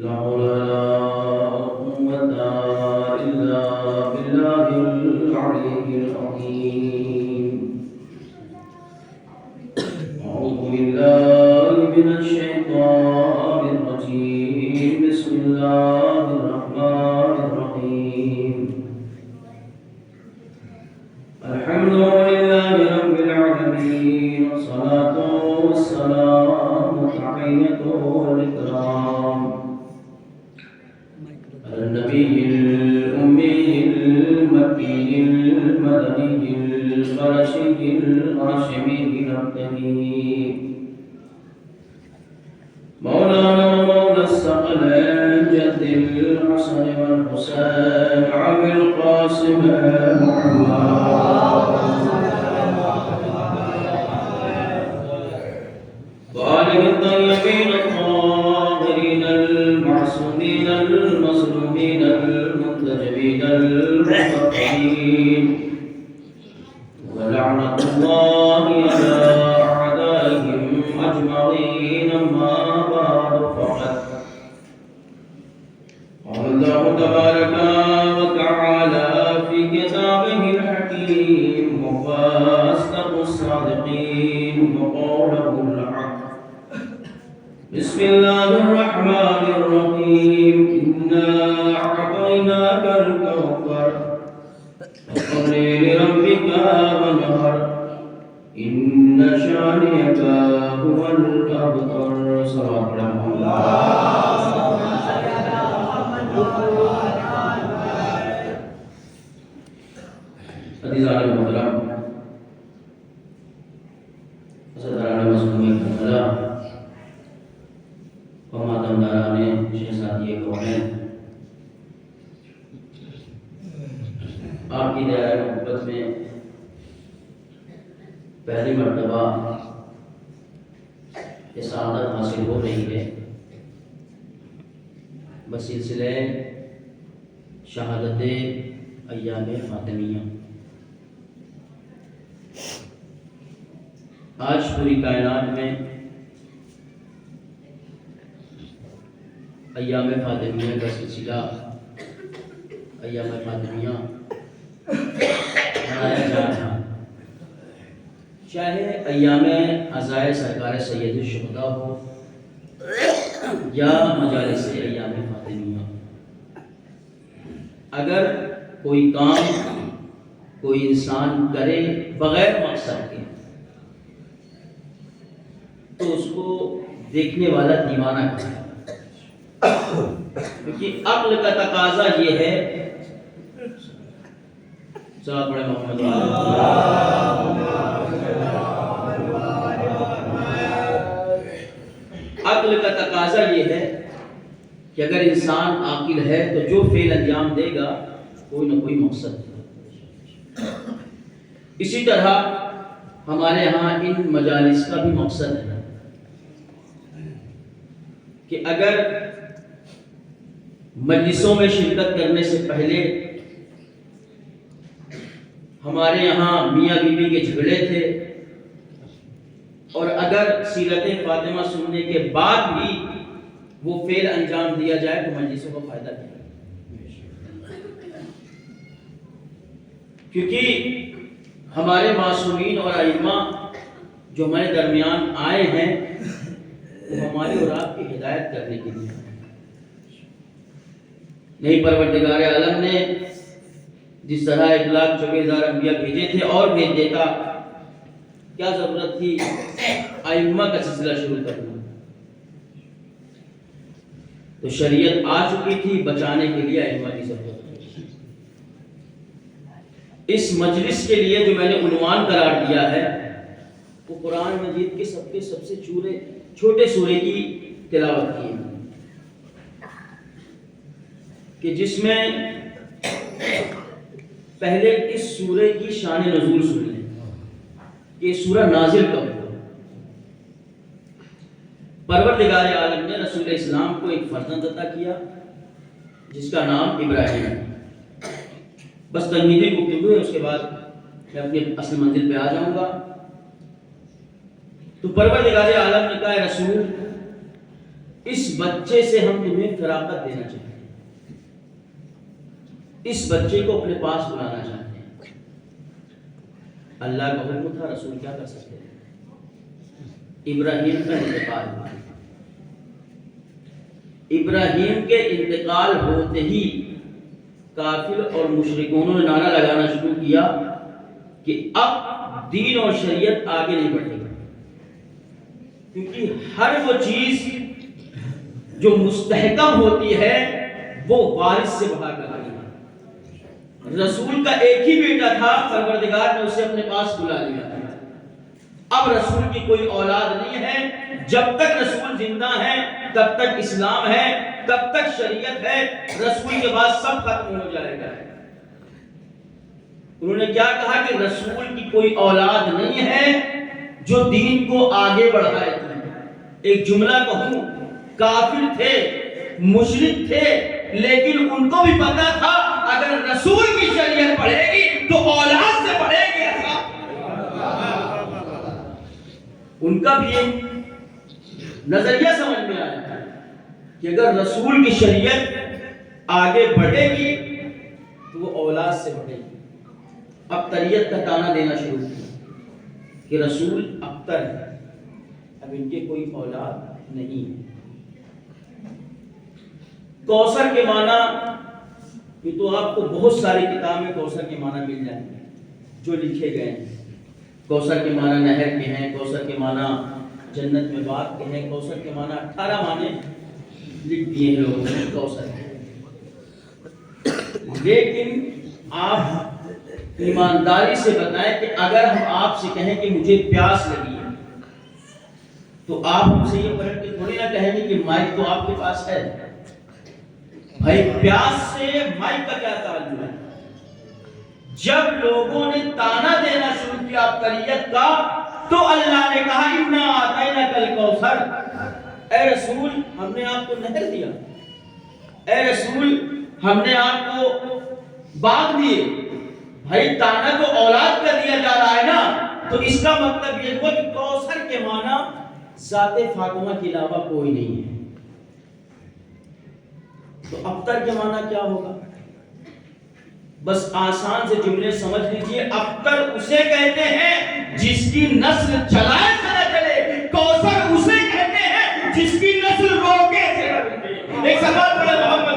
لا حول ولا قوة إلا بالله العلي العظيم. أعوذ بالله من الشيطان الرجيم. بسم الله الرحمن الرحيم. الحمد لله رب العالمين، والصلاة والسلام تحية الإكرام على النبي الأمي المكي المدني القرشي الهاشمي الأبدي مولانا ومولى الثقلين جد الحسن والحسين أبي القاسم محمد وآله الطيبين الطاهرين المعصومين المظلومين المنتجبين المتقين، ولعنة الله على أعدائهم أجمعين. أما بعد فقد قال الله تبارك وتعالى في كتابه الحكيم: وأصدق الصادقين وقوله الحق. بسم الله الرحمن الرحيم. إنا أعطيناك الكوثر فصل لربك وانحر إن شانئك هو الأبتر. صلوات عزیزان محترم، صدران مظلوم کربلا و ماتمداران شہزادی کونین، آپ کی دائرہ محبت میں پہلی مرتبہ یہ سعادت حاصل ہو رہی ہے بسلسلہ شہادت ایام فاطمیہ. آج پوری کائنات میں ایام فاطمیہ کا سلسلہ ایام فاطمیہ منایا جا رہا ہے، چاہے ایام عزائے سرکار سید الشہداء ہو یا مجالس ایام فاطمیہ. اگر کوئی کام کوئی انسان کرے بغیر مقصد کے تو اس کو دیکھنے والا دیوانہ کہتا ہے، کیونکہ عقل کا تقاضا یہ ہے. صلوات پڑھیں محمد. عقل کا تقاضا یہ ہے کہ اگر انسان عاقل ہے تو جو فعل انجام دے گا کوئی نہ کوئی مقصد ہے. اسی طرح ہمارے ہاں ان مجالس کا بھی مقصد ہے کہ اگر مجلسوں میں شرکت کرنے سے پہلے ہمارے یہاں میاں بیوی کے جھگڑے تھے اور اگر سیرت فاطمہ سننے کے بعد بھی وہ فعل انجام دیا جائے تو مجلسوں کا فائدہ کیا ہے؟ کیونکہ ہمارے معصومین اور ائمہ جو ہمارے درمیان آئے ہیں وہ ہماری اور آپ کی ہدایت کرنے کے لیے. نہیں پروردگار عالم نے جس طرح 1,24,000 انبیاء بھیجے تھے اور بھیج دیتا، کیا ضرورت تھی ائمہ کا سلسلہ شروع کرنا؟ تو شریعت آ چکی تھی، بچانے کے لیے ائمہ کی ضرورت تھی. اس مجلس کے لیے جو میں نے عنوان قرار دیا ہے وہ قرآن مجید کے سب سے چھوٹے سورے کی تلاوت کی ہے، کہ جس میں پہلے اس سورے کی شان نزول سن لیں کہ یہ سورہ نازل کب ہوا. پروردگار عالم نے رسول اسلام کو ایک فرزند عطا کیا جس کا نام ابراہیم ہے. بس تمہیدی گفتگو ہے، اس کے بعد میں اپنی اصل منزل پہ آ جاؤں گا. تو پروردگار عالم نے کہا رسول اس بچے سے ہم تمہیں فراغت دینا چاہتے ہیں، اس بچے کو اپنے پاس بلانا چاہتے ہیں۔ اللہ کا حکم تھا، رسول کیا کر سکتے ہیں؟ ابراہیم کا انتقال ہوا۔ ابراہیم کے انتقال ہوتے ہی کافر اور مشرکوں نے نعرہ لگانا شروع کیا کہ اب دین اور شریعت آگے نہیں بڑھے گا، کیونکہ ہر وہ چیز جو مستحکم ہوتی ہے وہ وارث سے بڑھا کر آئی ہے۔ رسول کا ایک ہی بیٹا تھا، پروردگار نے اسے اپنے پاس بلا لیا۔ اب رسول کی کوئی اولاد نہیں ہے، جب تک رسول زندہ ہے تب تک اسلام ہے، تب تک شریعت ہے، رسول کے بعد سب ختم ہو جائے گا۔ انہوں نے کیا کہا کہ رسول کی کوئی اولاد نہیں ہے جو دین کو آگے بڑھائے گی۔ ایک جملہ کہوں، کافر تھے، مشرک تھے، لیکن ان کو بھی پتا تھا اگر رسول کی شریعت بڑھے گی تو اولاد سے بڑھے گی۔ ان کا بھی ایک نظریہ سمجھ میں آیا کہ اگر رسول کی شریعت آگے بڑھے گی تو وہ اولاد سے بڑھے گی۔ ابتریت کا تانا دینا شروع کیا کہ رسول ابتر ہے، اب ان کے کوئی اولاد نہیں ہے۔ کوثر کے معنی یہ تو آپ کو بہت ساری کتابیں کوثر کے معنی مل جائیں گے جو لکھے گئے ہیں۔ کوثر کے معنی نہر کے ہیں، کوثر کے معنی جنت میں باغ کے ہیں، کوثر کے معنی 18 معنی لکھ دیے ہیں لوگوں نے کوثر کے۔ لیکن آپ ایمانداری سے بتائیں کہ اگر ہم آپ سے کہیں کہ مجھے پیاس لگی ہے تو آپ ہم سے یہ پلٹ کے تھوڑی نہ کہیں گے کہ مائک تو آپ کے پاس ہے۔ بھائی پیاس سے مائک کا کیا تعلق ہے؟ جب لوگوں نے تانا دینا شروع کیا ابتریت کا تو اللہ نے کہا اِنَّا أَعْطَيْنَاكَ الْكَوْثَرَ، اے رسول ہم نے آپ کو نہر دیا، اے رسول ہم نے آپ کو باغ دیے۔ بھائی تانا تو اولاد کا دیا جا رہا ہے نا، تو اس کا مطلب یہ ہوا کہ کوثر کے معنی ذات فاطمہ کے علاوہ کوئی نہیں ہے۔ تو ابتر کے معنی کیا ہوگا؟ بس آسان سے جملے سمجھ لیجئے، ابتر اسے کہتے ہیں جس کی نسل چلائے سے نہ چلے، کوثر اسے کہتے ہیں جس کی نسل روکے سے نہ روکے۔ ایک سوال پڑھے محمد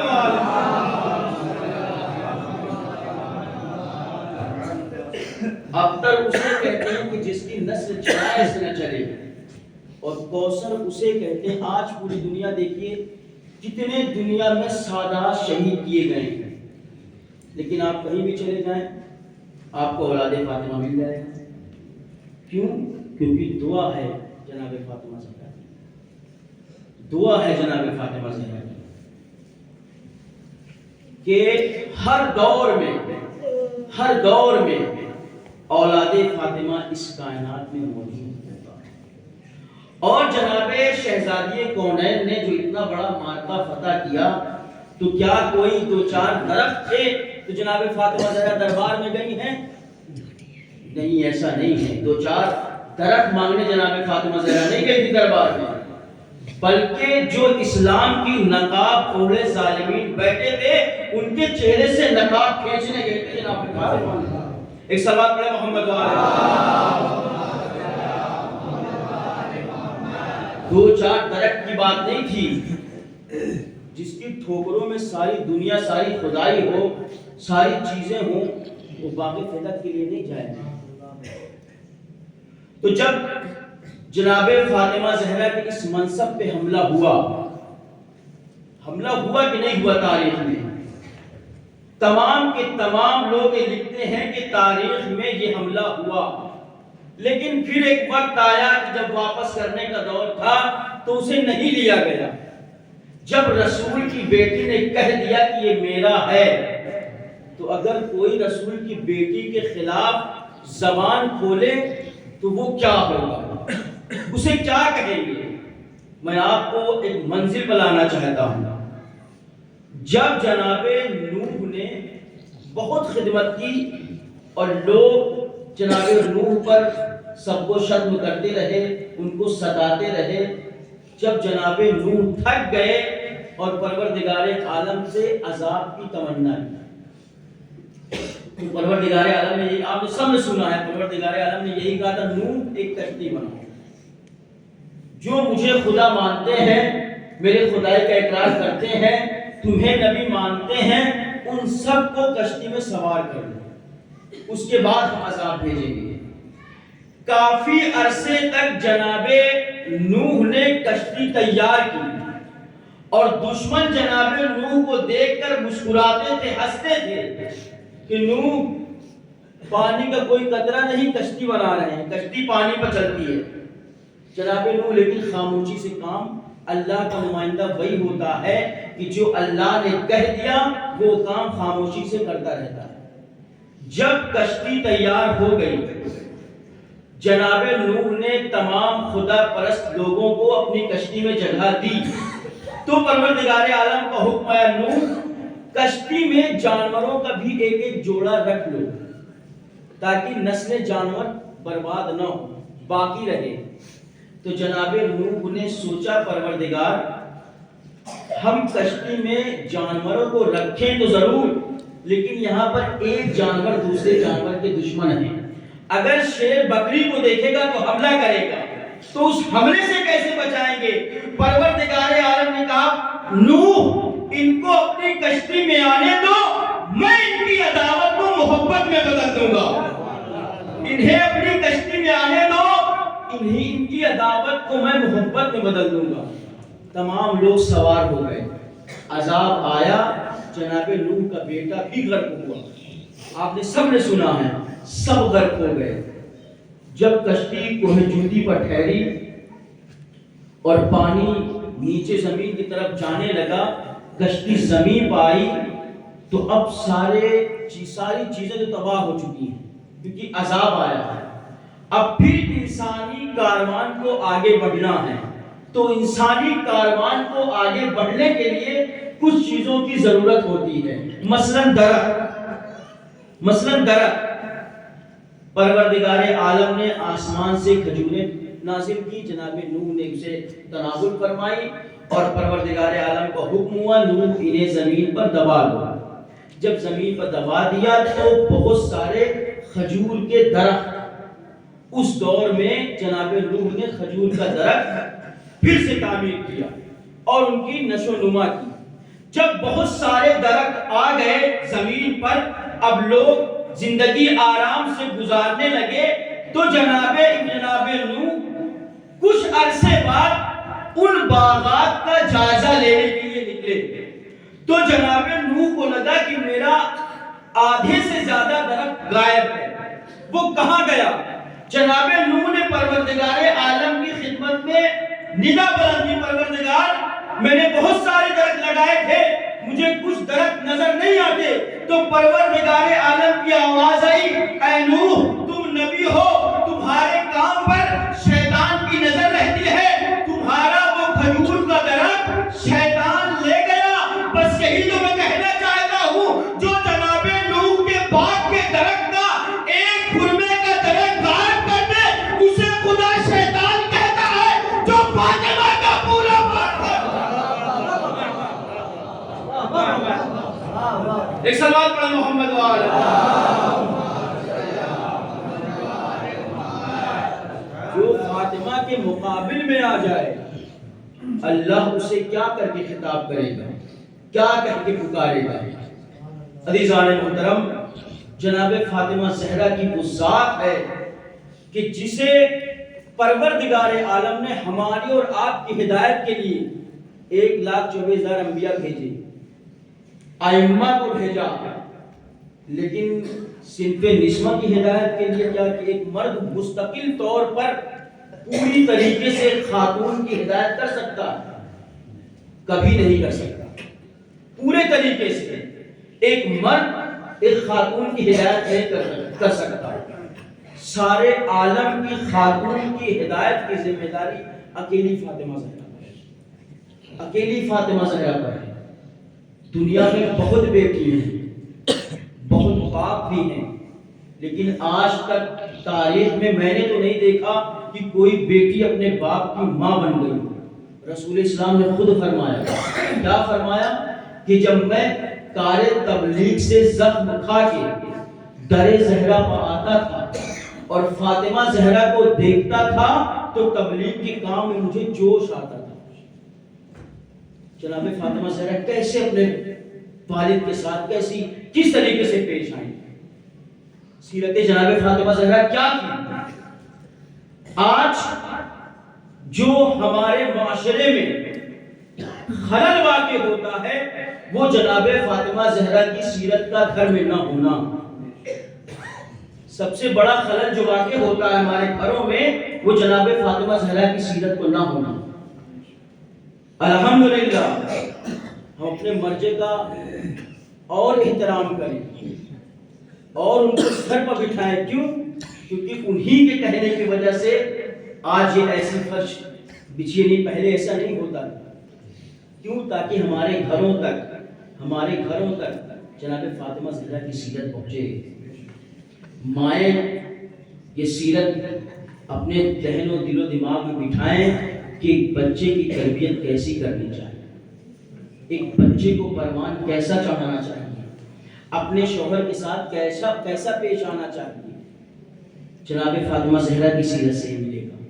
ابتر اسے کہتے ہیں کہ جس کی نسل چلائے سے نہ چلے، اور کوثر اسے کہتے ہیں۔ آج پوری دنیا دیکھیے کتنے دنیا میں سادات شہید کیے گئے ہیں، لیکن آپ کہیں بھی چلے جائیں آپ کو اولاد فاطمہ مل جائے گا۔ کیوں؟ کیونکہ دعا ہے جناب فاطمہ زہرا کی، دعا ہے جناب فاطمہ زہرا کی کہ ہر دور میں اولاد فاطمہ اس کائنات میں موجود ہوگا۔ اور جناب شہزادی کونین نے جو اتنا بڑا معرکہ فتح کیا تو کیا کوئی دو چار درخت تھے تو جناب فاطمہ زہرا دربار میں گئی ہیں؟ نہیں، ایسا نہیں ہے۔ دو چار درخت مانگنے جناب فاطمہ زہرا نہیں گئی تھی دربار میں، بلکہ جو اسلام کی نقاب اوڑھے ظالمین بیٹھے تھے ان کے چہرے سے نقاب کھینچنے گئے تھے جناب فاطمہ۔ ایک سلوات پڑھے محمد وعلیہ۔ دو چار درخت کی بات نہیں تھی، جس کی ٹھوکروں میں ساری دنیا، ساری خدائی ہو، ساری چیزیں ہوں، وہ باقی فدق کے لیے نہیں جائے گا۔ تو جب جناب فاطمہ زہرا کے اس منصب پہ حملہ ہوا کہ نہیں ہوا تاریخ میں؟ تمام کے تمام لوگ لکھتے ہیں کہ تاریخ میں یہ حملہ ہوا، لیکن پھر ایک وقت آیا کہ جب واپس کرنے کا دور تھا تو اسے نہیں لیا گیا۔ جب رسول کی بیٹی نے کہہ دیا کہ یہ میرا ہے، تو اگر کوئی رسول کی بیٹی کے خلاف زبان کھولے تو وہ کیا ہوگا، اسے کیا کہیں گے؟ میں آپ کو ایک منزل بلانا چاہتا ہوں۔ جب جناب نوح نے بہت خدمت کی اور لوگ جناب نوح پر سب کو شتم کرتے رہے، ان کو ستاتے رہے، جب جناب نوح تھک گئے اور پروردگار عالم سے عذاب کی تمنا کی، تو پروردگار عالم نے، آپ نے سب نے سنا ہے، پروردگار عالم نے یہی کہا تھا نوح ایک کشتی بناؤ، جو مجھے خدا مانتے ہیں، میرے خدائی کا اقرار کرتے ہیں، تمہیں نبی مانتے ہیں، ان سب کو کشتی میں سوار کر لو، اس کے بعد ہم عذاب بھیجیں گے۔ کافی عرصے تک جناب نوح نے کشتی تیار کی اور دشمن جناب نوح کو دیکھ کر مسکراتے تھے، ہنستے تھے کہ نوح پانی کا کوئی قطرہ نہیں، کشتی بنا رہے ہیں، کشتی پانی پر چلتی ہے۔ جناب نوح لیکن خاموشی سے کام، اللہ کا نمائندہ وہی ہوتا ہے کہ جو اللہ نے کہہ دیا وہ کام خاموشی سے کرتا رہتا ہے۔ جب کشتی تیار ہو گئی، جناب نوح نے تمام خدا پرست لوگوں کو اپنی کشتی میں جگہ دی، تو پروردگار عالم کا حکم آیا نوح کشتی میں جانوروں کا بھی ایک ایک جوڑا رکھ لو تاکہ نسل جانور برباد نہ ہو، باقی رہے۔ تو جناب نوح نے سوچا پروردگار ہم کشتی میں جانوروں کو رکھیں تو ضرور، لیکن یہاں پر ایک جانور دوسرے جانور کے دشمن ہیں، اگر شیر بکری کو دیکھے گا تو حملہ کرے گا، تو اس حملے سے کیسے بچائیں گے؟ پروردگار عالم نے کہا نوح ان کو اپنی کشتی میں آنے دو، میں ان کی عداوت کو محبت میں بدل دوں گا۔ انہیں اپنی کشتی میں آنے دو، ان کی عداوت کو میں محبت میں بدل دوں گا۔ تمام لوگ سوار ہو گئے، عذاب آیا، جناب نوح کا بیٹا بھی غرق ہوا، آپ نے سب نے سنا ہے، سب غرق ہو گئے۔ جب کشتی کوہ جودی پر ٹھہری اور پانی نیچے زمین کی طرف جانے لگا، کشتی زمین پر آئی، تو اب ساری چیزیں تو تباہ ہو چکی ہیں کیونکہ عذاب آیا ہے۔ اب پھر انسانی کاروان کو آگے بڑھنا ہے، تو انسانی کاروان کو آگے بڑھنے کے لیے کچھ چیزوں کی ضرورت ہوتی ہے، مثلاً درخت۔ پروردگار عالم نے آسمان سے کھجوریں نازل کی، جناب نوح نے اسے تناول فرمائی اور پروردگار عالم کا حکم ہوا نوح انہیں زمین پر دبا دو۔ جب زمین پر دبا دیا تو بہت سارے کھجور کے درخت، اس دور میں جناب نوح نے کھجور کا درخت پھر سے تعمیر کیا اور ان کی نشو و نما کی۔ جب بہت سارے درخت آ گئے زمین پر، اب لوگ زندگی آرام سے گزارنے لگے، تو جناب نوح کچھ عرصے بعد ان باغات کا جائزہ لینے کے لیے نکلے، تو جناب نوح کو لگا کہ میرا آدھے سے زیادہ درخت غائب ہے، وہ کہاں گیا؟ جناب نوح نے پروردگار عالم کی خدمت میں ندا بلند کی، پروردگار میں نے بہت سارے درخت لگائے تھے، مجھے کچھ درخت نظر نہیں آتے، تو پروردگار عالم کی آواز آئی اے نوح تم نبی ہو، تمہارے کام پر شیطان کی نظر رہتی ہے، تمہارا وہ کھجور کا درخت شیطان لے گیا، بس یہی تو میں کہنا چاہتا ہوں، جو جناب نوح کے باغ کے درخت کا ایک خرمے کا درخت غائب کر دے، اسے خدا شیطان کہتا ہے، جو فاطمہ کا پورا ایک سلوات پڑھیں محمد وآلہ۔ جو فاطمہ کے مقابل میں آ جائے، اللہ اسے کیا کر کے خطاب کرے گا، کیا کہہ کے پکارے گا؟ عزیزان محترم، جناب فاطمہ زہرا کی وہ ذات ہے کہ جسے پروردگار عالم نے ہماری اور آپ کی ہدایت کے لیے 1,24,000 انبیاء بھیجے، ائمہ کو بھیجا، لیکن صنف نسوہ کی ہدایت کے لیے کیا کہ ایک مرد مستقل طور پر پوری طریقے سے خاتون کی ہدایت کر سکتا ہے؟ کبھی نہیں کر سکتا۔ پورے طریقے سے ایک مرد ایک خاتون کی ہدایت نہیں کر سکتا۔ سارے عالم کی خاتون کی ہدایت کی ذمہ داری اکیلی فاطمہ زہرا پر ہے، اکیلی فاطمہ زہرا پر ہے۔ دنیا میں بہت بیٹی ہیں، بہت باپ بھی ہیں، لیکن آج تک تاریخ میں نے تو نہیں دیکھا کہ کوئی بیٹی اپنے باپ کی ماں بن گئی۔ رسول اسلام نے خود فرمایا، کیا فرمایا کہ جب میں کار تبلیغ سے زخم کھا کے در زہرا پر آتا تھا اور فاطمہ زہرا کو دیکھتا تھا تو تبلیغ کے کام میں مجھے جوش آتا تھا۔ جناب فاطمہ زہرا کیسے اپنے والد کے ساتھ کس طریقے سے پیش آئیں، سیرت جناب فاطمہ زہرا کیا تھی؟ آج جو ہمارے معاشرے میں خلل واقع ہوتا ہے وہ جناب فاطمہ زہرا کی سیرت کا گھر میں نہ ہونا۔ سب سے بڑا خلل جو واقع ہوتا ہے ہمارے گھروں میں وہ جناب فاطمہ زہرا کی سیرت کو نہ ہونا۔ الحمدللہ ہم اپنے مرجع کا اور احترام کریں اور ان کو سر پر بٹھائیں۔ کیوں؟ کیونکہ انہی کے کہنے کی وجہ سے آج یہ ایسی فرش بچھی نہیں، پہلے ایسا نہیں ہوتا۔ کیوں؟ تاکہ ہمارے گھروں تک جناب فاطمہ زہرا کی سیرت پہنچے۔ مائیں یہ سیرت اپنے ذہن و دل و دماغ میں بٹھائیں کہ ایک بچے کی تربیت کیسی کرنی چاہیے، ایک بچے کو پروان کیسا چڑھانا چاہیے، اپنے شوہر کے ساتھ کیسا پیش آنا چاہیے۔ جناب فاطمہ زہرا کی سیرت سے ملے گا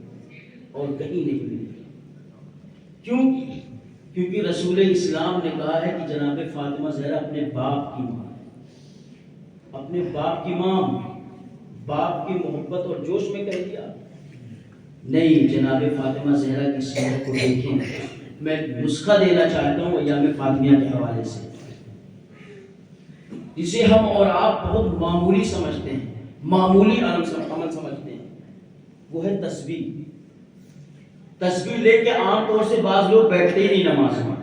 اور کہیں نہیں ملے گا۔ کیوں؟ کیونکہ رسول اسلام نے کہا ہے کہ جناب فاطمہ زہرا اپنے باپ کی ماں ہے، اپنے باپ کی ماں، باپ کی محبت اور جوش میں کہہ دیا نہیں۔ جناب فاطمہ زہرا کی سیرت کو دیکھیں۔ میں نسخہ دینا چاہتا ہوں ایام فاطمیہ کے حوالے سے، جسے ہم اور آپ بہت معمولی سمجھتے ہیں، معمولی عمل سمجھتے ہیں، وہ ہے تسبیح۔ تسبیح لے کے عام طور سے بعض لوگ بیٹھتے ہی نہیں نماز میں،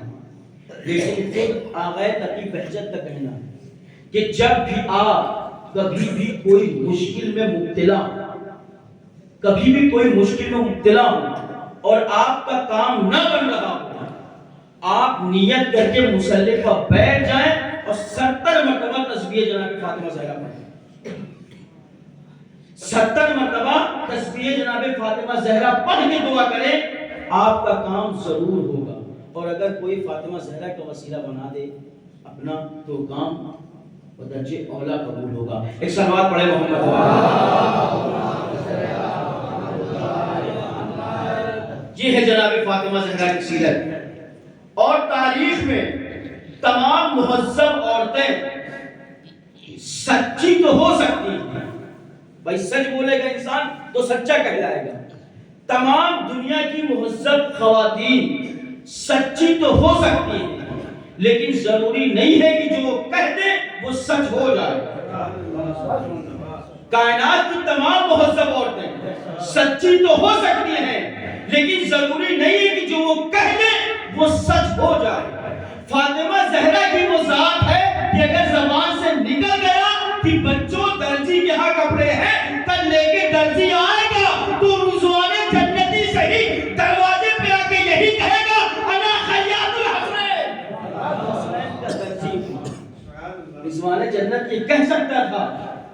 لیکن خود آقا تقی بہجت کا کہنا ہے کہ جب بھی آپ کبھی بھی کوئی مشکل میں مبتلا ہو اور آپ کا کام نہ بن رہا ہو، آپ نیت کر کے مصلی پر بیٹھ جائیں اور 70 مرتبہ تسبیح جناب فاطمہ زہرا پڑھیں۔ 70 مرتبہ تسبیح جناب فاطمہ زہرا پڑھ کے دعا کریں، آپ کا کام ضرور ہوگا۔ اور اگر کوئی فاطمہ زہرا کا وسیلہ بنا دے اپنا تو کام درجے اولا قبول ہوگا۔ ایک صلوات پڑھے محمد۔ یہ ہے جناب فاطمہ زہرا کی سیرت۔ اور تاریخ میں تمام مہذب عورتیں سچی تو ہو سکتی ہیں، بھائی سچ بولے گا انسان تو سچا کہلائے گا۔ تمام دنیا کی مہذب خواتین سچی تو ہو سکتی ہیں، لیکن ضروری نہیں ہے کہ جو وہ کہہ دے وہ سچ ہو جائے۔ کائنات کی تمام مہذب عورتیں سچی تو ہو سکتی ہیں، لیکن ضروری نہیں ہے کہ جو وہ کہہ دے وہ سچ ہو جائے۔ فاطمہ زہرا کی وہ ذات ہے کہ اگر زبان سے نکل گیا کہ بچوں درزی کے ہاں کپڑے ہیں، کل لے کے درزی آئے گا تو رضوان جنتی صحیح دروازے پہ آ کے یہی کہے گا انا خیاط الحسنین۔ رضوان جنت یہ کہہ سکتا تھا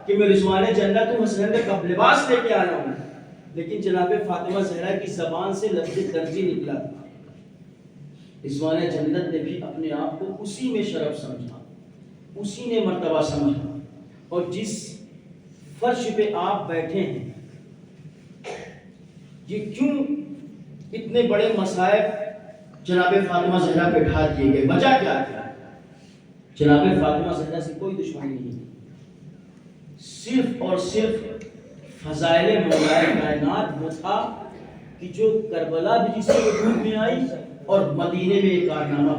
کہ میں رضوان جنت ہوں، حسنین کا لباس لے کے آیا ہوں، لیکن جناب فاطمہ زہرا کی زبان سے لفظ درزی نکلا تھا۔ رضوان جنت نے بھی اپنے آپ کو اسی میں شرف سمجھا، اسی نے مرتبہ سمجھا۔ اور جس فرش پہ آپ بیٹھے ہیں، یہ کیوں اتنے بڑے مصائب جناب فاطمہ زہرا پہ ڈھا دیے گئے؟ وجہ کیا ہے؟ جناب فاطمہ زہرا سے کوئی دشمنی نہیں، صرف اور صرف فضائل مولا کائنات وہ تھا کہ جو کربلا بھی جس کے وجود میں آئی اور مدینے میں ایک کارنامہ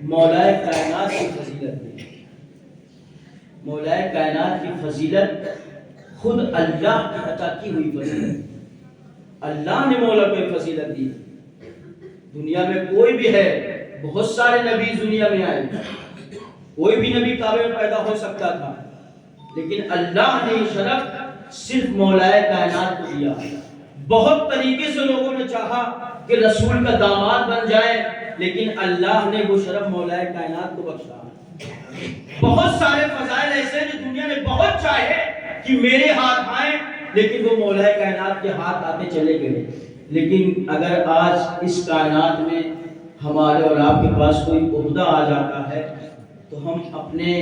مولا کائنات کی فضیلت ہے۔ مولا کائنات کی فضیلت خود اللہ کی عطا کی ہوئی فضیلت، اللہ نے مولا کو فضیلت دی۔ دنیا میں کوئی بھی ہے، بہت سارے نبی دنیا میں آئے، کوئی بھی نبی کعبے میں پیدا ہو سکتا تھا، لیکن اللہ نے یہ شرف صرف مولا کائنات کو دیا۔ بہت طریقے سے لوگوں نے چاہا کہ رسول کا داماد بن جائے، لیکن اللہ نے وہ شرف مولا کائنات کو بخشا۔ بہت سارے فضائل ایسے جو دنیا نے بہت چاہے کہ میرے ہاتھ آئیں، لیکن وہ مولا کائنات کے ہاتھ آتے چلے گئے۔ لیکن اگر آج اس کائنات میں ہمارے اور آپ کے پاس کوئی عہدہ آ جاتا ہے تو ہم اپنے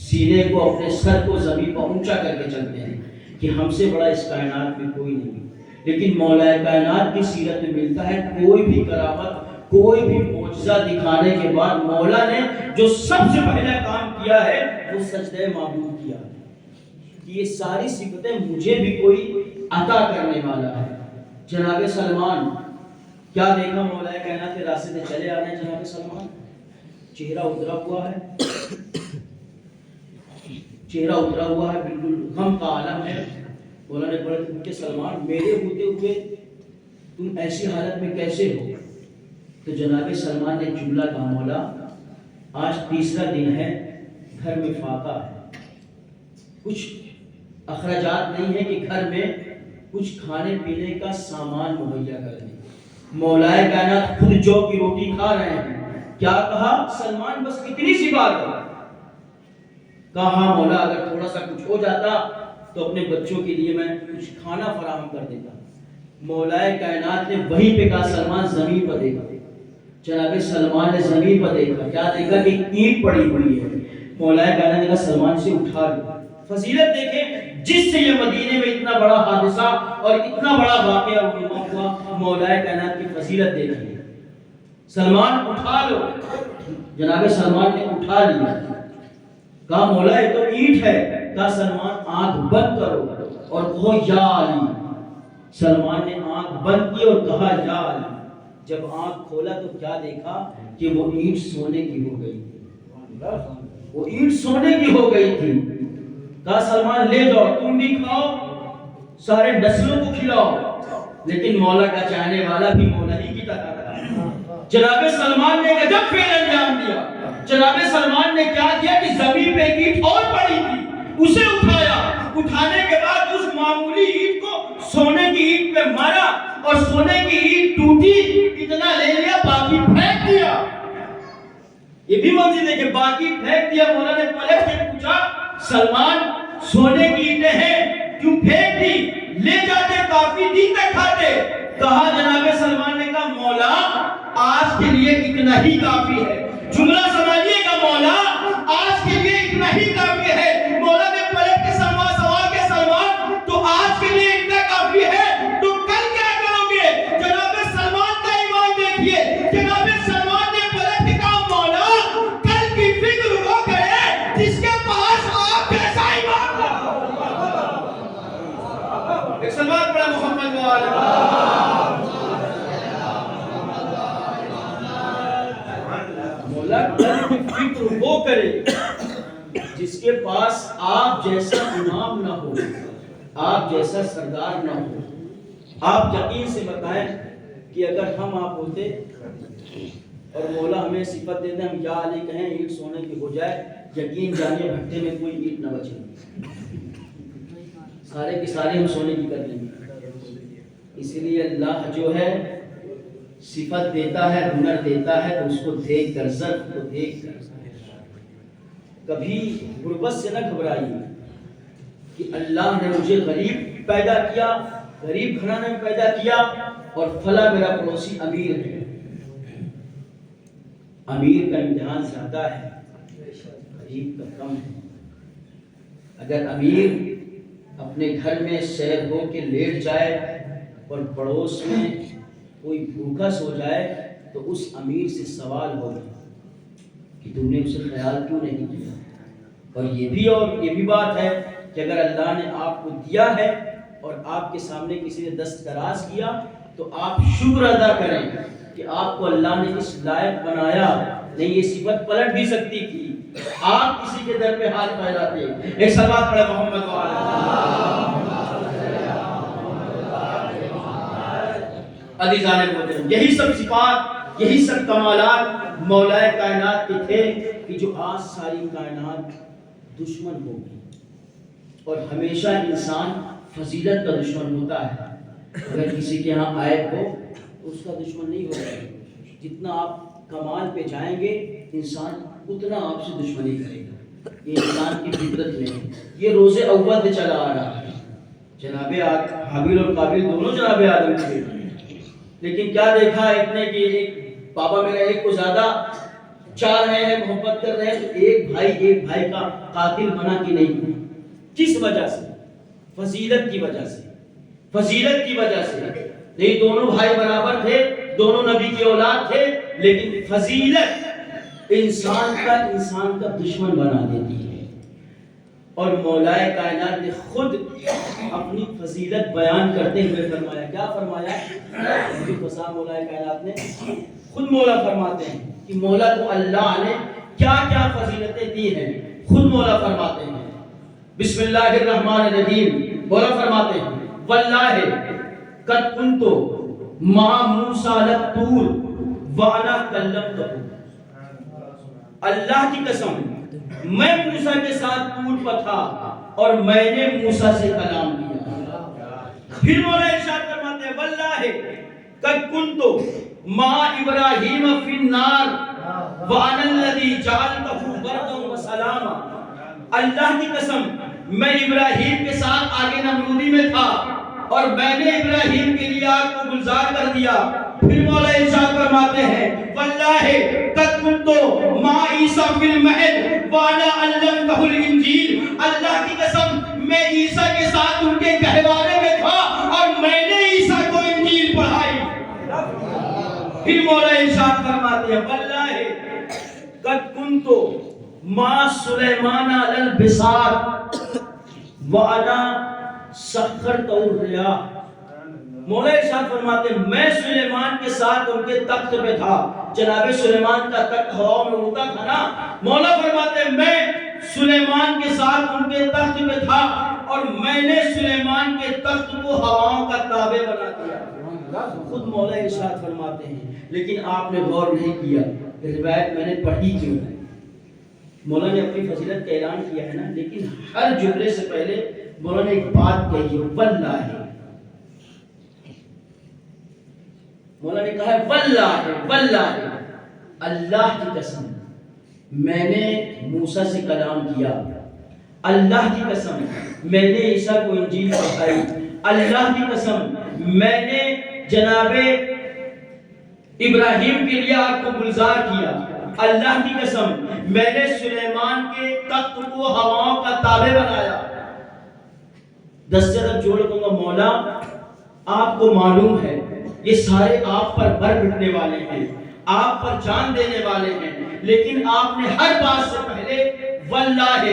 سینے کو، اپنے سر کو زمین پر اونچا کر کے چلتے ہیں کہ ہم سے بڑا اس کائنات میں کوئی نہیں. لیکن مولا کائنات کی سیرت میں ملتا ہے کوئی بھی کرامت، کوئی بھی معجزہ دکھانے کے بعد مولا نے جو سب سے پہلا کام کیا ہے وہ سجدہ معبود کیا کہ یہ ساری صفتیں مجھے بھی کوئی عطا کرنے والا ہے. جناب سلمان کیا دیکھا مولا کائنات کے راستے سے چلے آ رہے ہیں. جناب سلمان چہرہ اترا ہوا ہے، چہرہ اترا ہوا ہے، بالکل غم کا عالم ہے. مولا نے پڑھا کہ سلمان میرے ہوتے ہوئے تم ایسی حالت میں کیسے ہو؟ تو جناب سلمان نے جملہ کہا مولا آج تیسرا دن ہے، گھر میں فاقہ ہے، کچھ اخراجات نہیں ہے کہ گھر میں کچھ کھانے پینے کا سامان مہیا کر دیں. مولا کائنات خود جو کی روٹی کھا رہے ہیں. کیا کہا سلمان بس اتنی سی بات ہے. کہا مولا اگر تھوڑا سا کچھ ہو جاتا تو اپنے بچوں کے لیے میں کچھ کھانا فراہم کر دیتا. مولا کائنات نے وہیں پہ کہا سلمان زمین پر دیکھا. جناب سلمان نے زمین پر دیکھا، کیا دیکھا کہ ایٹ پڑی ہوئی ہے. مولا کائنات نے کہا سلمان سے اٹھا لو. فضیلت دیکھیں جس سے یہ مدینے میں اتنا بڑا حادثہ اور اتنا بڑا واقعہ ہوا، مولا کائنات کی فضیلت دیکھیں. سلمان اٹھا لو. جناب سلمان نے اٹھا لیا. کہا مولا یہ تو اینٹ ہے. کہا سلمان آنکھ بند کرو اور کہو یا علی. سلمان نے آنکھ بند کی اور کہا یا علی. جب آنکھ کھولا تو کیا دیکھا کہ وہ اینٹ سونے کی ہو گئی تھی. وہ اینٹ سونے کی ہو گئی تھی. کہا سلمان لے جاؤ، تم بھی کھاؤ، سارے نسلوں کو کھلاؤ. لیکن مولا کا چاہنے والا بھی مولا ہی کی طرح تھا. جناب سلمان نے گجب فعل انجام دیا. جناب سلمان نے کیا کیا کہ زمین پہ ایک اینٹ اور پڑی تھی، اسے اٹھایا. اٹھانے کے بعد اس معمولی اینٹ کو سونے کی اینٹ پہ مارا اور سونے کی اینٹ ٹوٹی، اتنا لے لیا باقی پھینک دیا. یہ بھی منظر ہے کہ باقی پھینک دیا. مولا نے پلٹ کے پوچھا سلمان سونے کی اینٹیں ہیں کیوں پھینک دی؟ لے جاتے کافی دن تک کھاتے. کہا جناب سلمان نے کہا مولا آج کے لیے اتنا ہی کافی ہے. جملہ سمجھیے گا، مولا آج کے لیے اتنا ہی کافی ہے. مولا نے پلٹ کے سوال کے سلمان تو آج کے لیے اتنا کافی ہے تو کل کیا کرو گے؟ جناب سلمان کا ایمان دیکھیے. جناب سلمان نے پلٹ کے کہا مولا کل کی فکر وہ کرے جس کے پاس آپ جیسا ایمان ہو. ایک سلمان پڑھا محمد مولا کل کی فکر وہ کرے جس کے پاس آپ جیسا امام نہ ہو، آپ جیسا سردار نہ ہو. آپ یقین سے بتائیں کہ اگر ہم آپ ہوتے اور مولا ہمیں صفت دیتے ہم یا علی کہیں اینٹ سونے کی ہو جائے، یقین جانیے بھٹے میں کوئی اینٹ نہ بچے، سارے کی سارے ہم سونے کی کر لیں گے. اسی لیے اللہ جو ہے صفت دیتا ہے، ہنر دیتا ہے تو اس کو دیکھ کر، ظرف کو دیکھ کر کبھی غربت سے نہ گھبرائیے کہ اللہ نے مجھے غریب پیدا کیا، غریب گھرانے میں پیدا کیا اور فلاں میرا پڑوسی امیر ہے. امیر کا امتحان زیادہ ہے، غریب کا کم ہے. اگر امیر اپنے گھر میں سیر ہو کے لیٹ جائے اور پڑوس میں کوئی بھوکا سو جائے تو اس امیر سے سوال ہوگا کہ تم نے اسے خیال کیوں نہیں کیا. اور یہ بھی بات ہے کہ اگر اللہ نے آپ کو دیا ہے اور آپ کے سامنے کسی نے دست دراز کیا تو آپ شکر ادا کریں کہ آپ کو اللہ نے اس لائق بنایا. نہیں یہ صفت پلٹ بھی سکتی تھی، آپ کسی کے در پہ ہاتھ پھیلاتے. ایک صلوات پڑھے محمد عزیزان محترم. یہی سب صفات، یہی سب کمالات مولا کائنات کے تھے کہ جو آج ساری کائنات دشمن ہو گئی. اور ہمیشہ انسان فضیلت کا دشمن ہوتا ہے. اگر کسی کے ہاں عیب ہو تو اس کا دشمن نہیں ہوگا. جتنا آپ کمال پہ جائیں گے انسان اتنا آپ سے دشمنی کرے گا. یہ انسان کی فطرت میں ہے. یہ روز اول سے چلا آ رہا ہے. جناب حابیل اور قابیل دونوں جناب آدم تھے. لیکن کیا دیکھا ایک نے کہ ایک بابا میرا ایک کو زیادہ چاہ رہے ہیں، محبت کر رہے ہیں، تو ایک بھائی کا قاتل بنا کہ نہیں. کس وجہ سے؟ فضیلت کی وجہ سے. فضیلت کی وجہ سے نہیں، دونوں بھائی برابر تھے، دونوں نبی کی اولاد تھے، لیکن فضیلت انسان کا دشمن بنا دیتی ہے. اور مولا کائنات نے خود اپنی فضیلت بیان کرتے ہوئے فرمایا. کیا فرمایا؟ مولا کائنات نے خود مولا فرماتے ہیں کہ مولا کو اللہ نے کیا کیا فضیلتیں دی ہیں. خود مولا فرماتے ہیں، بسم اللہ الرحمن الرحیم. مولا فرماتے ہیں واللہ قد کنت مع موسیٰ للطور وانا کلمتہ. اللہ کی قسم میں موسیٰ کے ساتھ طور پر تھا اور میں نے موسیٰ سے کلام کیا. پھر مولا ارشاد فرماتے ہیں واللہ قد کنت مع ابراہیم فی النار وانا الذی جعلتہ بردا وسلاما. اللہ کی قسم میں ابراہیم کے ساتھ آگے نمرودی میں تھا اور میں نے ابراہیم کے لیے آگ کو گلزار کر دیا. پھر مولا ارشاد فرماتے ہیں واللہ قد کنت مع عیسیٰ فی المہد وانا علمتہ الانجیل. اللہ کی قسم میں عیسیٰ کے ساتھ ان کے گہوارے میں تھا اور میں نے عیسیٰ کو انجیل پڑھائی. پھر مولا ارشاد فرماتے ہیں واللہ قد کنت مع سلیمان علی البساط وانا سخرت الرياح. مولا ارشاد فرماتے ہیں میں سلیمان کے ساتھ ان کے تخت پہ تھا. جناب سلیمان کا تخت ہوا میں اڑتا تھا نا. مولا فرماتے ہیں میں سلیمان کے ساتھ ان کے تخت پہ تھا اور میں نے سلیمان کے تخت کو ہواؤں کا تابع بنا دیا. خود مولا ارشاد فرماتے ہیں. لیکن آپ نے غور نہیں کیا روایت میں نے پڑھی کیوں ہے. مولا نے اپنی فضیلت کا اعلان کیا ہے نا، لیکن ہر جملے سے پہلے مولا نے ایک بات کہی ہے واللہ. مولا نے کہا ہے واللہ اللہ کی قسم میں نے موسیٰ سے کلام کیا. اللہ کی قسم میں نے عیسیٰ کو انجیل پڑھائی. اللہ کی قسم میں نے جناب ابراہیم کے لیے آگ کو گلزار کیا. اللہ کی قسم میں نے سلیمان کے تخت کو ہواؤں کا تابع بنایا. دسترد جوڑ کہوں گا مولا آپ کو معلوم ہے یہ سارے آپ پر بر بٹنے والے ہیں، آپ پر جان دینے والے ہیں، لیکن آپ نے ہر بات سے پہلے واللہ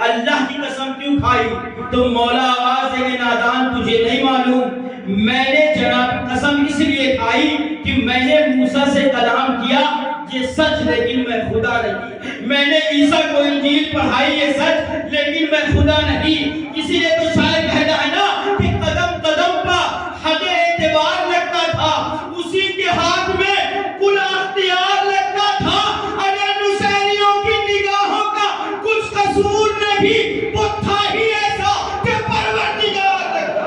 اللہ کی قسم کیوں کھائی؟ تو مولا آواز دے کہ نادان تجھے نہیں معلوم میں نے جناب قسم اس لیے کھائی کہ میں نے موسیٰ سے کلام کیا یہ سچ لیکن میں خدا نہیں. میں نے عیسیٰ کو انجیل پڑھائی یہ سچ لیکن میں خدا نہیں. اسی لیے تو شاعر کہتا ہے نا کہ قدم قدم پہ حد اعتبار لگتا تھا، اسی کے ہاتھ میں کل اختیار لگتا تھا. اگر نصیریوں کی نگاہوں کا کچھ قصور نہیں وہ تھا ہی ایسا کہ پروردگار لگتا.